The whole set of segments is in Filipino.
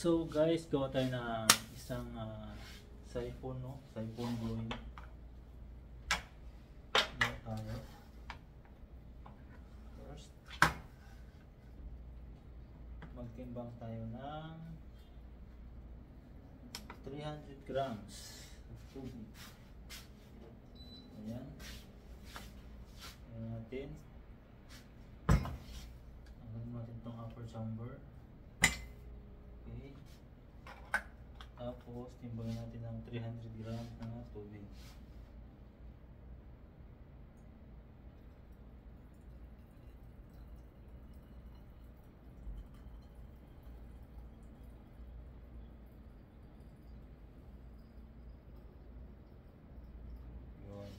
So guys, gawa tayo ng isang siphon, no? Siphon blowing. Gawa tayo. First, magtimbang tayo ng 300 grams of tubig. Ayan. Ayan natin. Hanggang natin itong upper chamber. Okay. Tapos, timbangin natin ng 300 grams na tubig. Yun.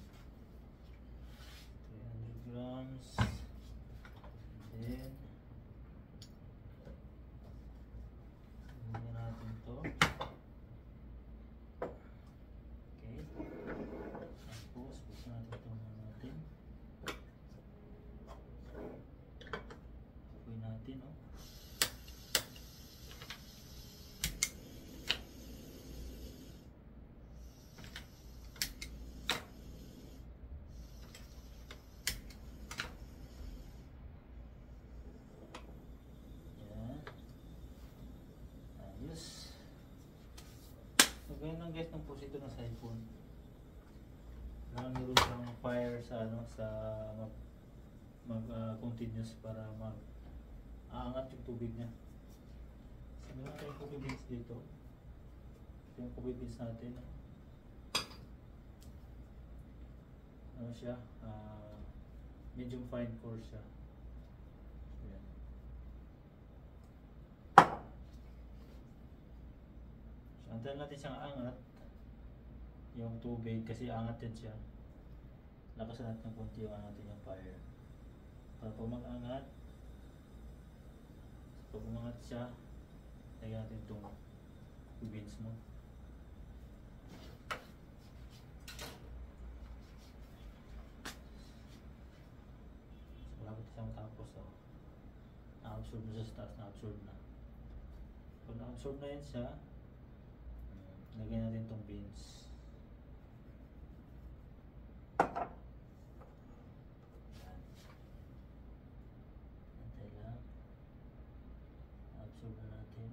300 grams. Then, timbangin natin to. Okay. Tapos, buksan natin ito natin. Apoy natin, oh. Yan. Ayos. So, ganyan lang guys ng pusito ng siphon. Meron siyang fire sa sa continuous para aangat yung tubig niya. So, meron tayong coffee beans dito. Ito yung coffee beans natin. Ano siya? Medium fine core siya. Ayan. So, antayin natin siyang angat yung tubig kasi angat din siya. Lakasan natin ng konti yung natin yung fire. Para pag mag-angat, pag umangat siya, lagyan natin itong beans mo. So, malapit siyang tapos. Na-absorb na siya sa taas, na-absorb na. Pag na-absorb na yan siya, lagyan natin itong beans. Absorb na natin.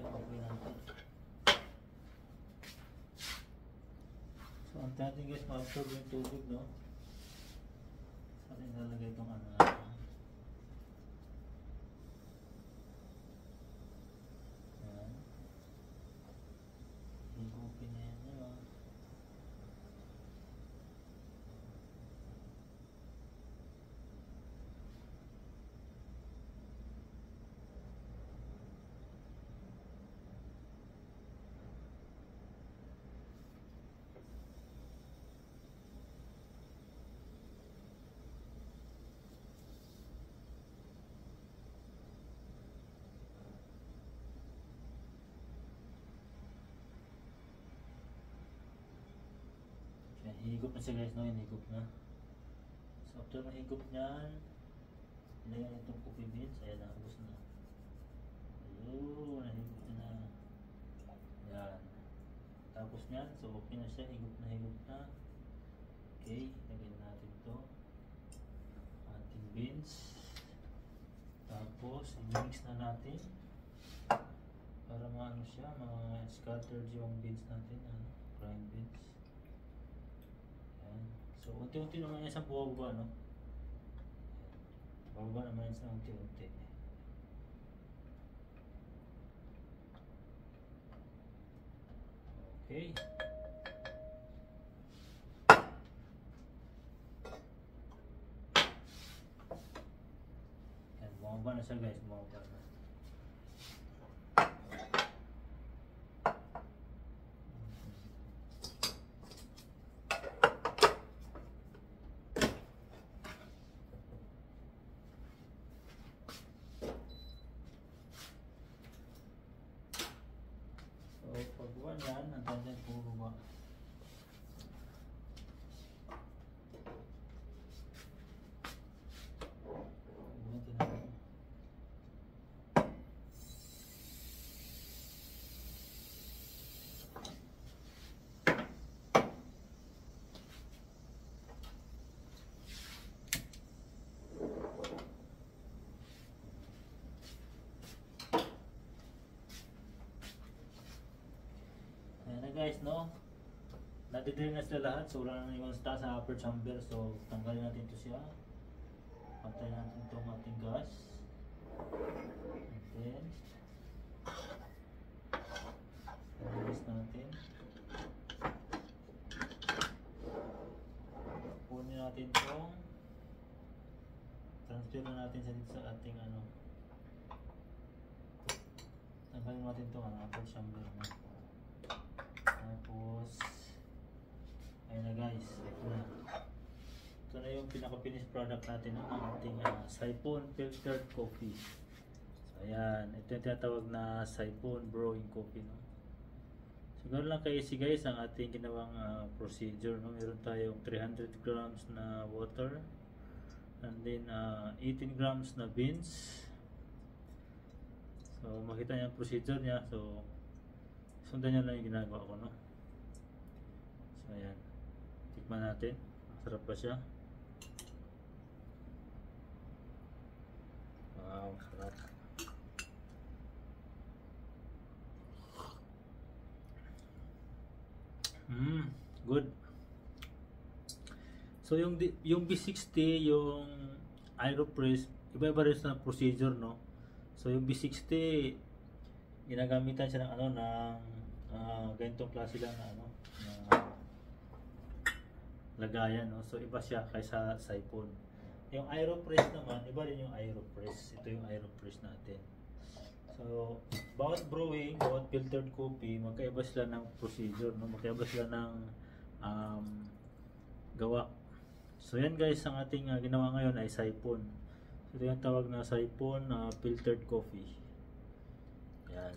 Apoy natin. So, antayin natin guys ma-absorb yung tubig, no? Sa atin lalagay itong ano natin. Ayan. Higupin na yan yun. Higop na siya guys, no? Higop na. So after mahigop niyan, ilagay na itong coffee beans. Ayan, nakabos na. Ayun, nahigop na. Ayan. Tapos niyan, so okay na siya. Higop na. Okay, lagyan natin ito. Ating beans. Tapos, i-mix na natin. Para maano siya, ma-scattered yung beans natin. Grind beans. So, unti-unti naman yan sa buwaba, no? Buwaba naman yan sa unti-unti. Okay. Yan, buwaba na siya guys, buwaba na. So, pag buwan yan, ang tanda puro ba. no? Nadidrain na sila lahat, so wala na yung sa upper chamber. So tanggalin natin ito siya. Pantay natin itong ating gas. And then release natin. Kunin natin itong transfer na natin sa dito sa ating ano. Tanggalin natin itong upper chamber na. Tapos ayun na guys, ito na. Ito na yung pinaka-finished product natin ng ating siphon filtered coffee. So ayan, ito yung tinatawag na siphon brewing coffee, no? Siguro lang ka-easy guys ang ating ginawang procedure, no? Meron tayong 300 grams na water and then 18 grams na beans. So makita niyo ang procedure niya. So sundan niyo lang yung ginagawa ko, no? So ayan, tikman natin. Masarap pa siya. Wow, sarap. Good. So yung B60, yung Aeropress, iba-iba rin sa procedure, no? So yung B60 ginagamitan siya ng ano, ng ganitong klase lang na ano, na lagayan, no? So iba siya kaysa siphon. Yung Aeropress naman, iba rin yung Aeropress. Ito yung Aeropress natin. So bawat brewing, bawat filtered coffee, magkaiba sila ng procedure, no? Magkaiba sila ng gawa. So yan guys, ang ating ginawa ngayon ay siphon. So ito yung tawag na siphon filtered coffee. Yan.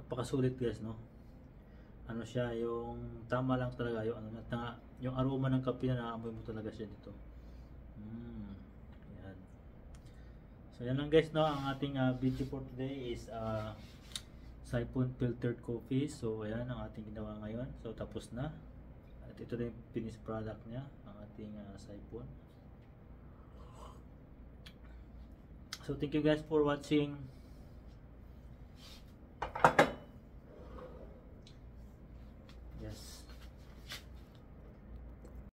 Napakasulit guys, no? Ano siya, yung tama lang talaga yung ano, yung aroma ng kape na naamoy mo talaga siya dito. Yan. So yan lang guys, no? Ang ating video for today is siphon filtered coffee. So ayan ang ating ginawa ngayon. So tapos na. At ito na yung finished product niya, ang ating siphon. So thank you guys for watching. Yes.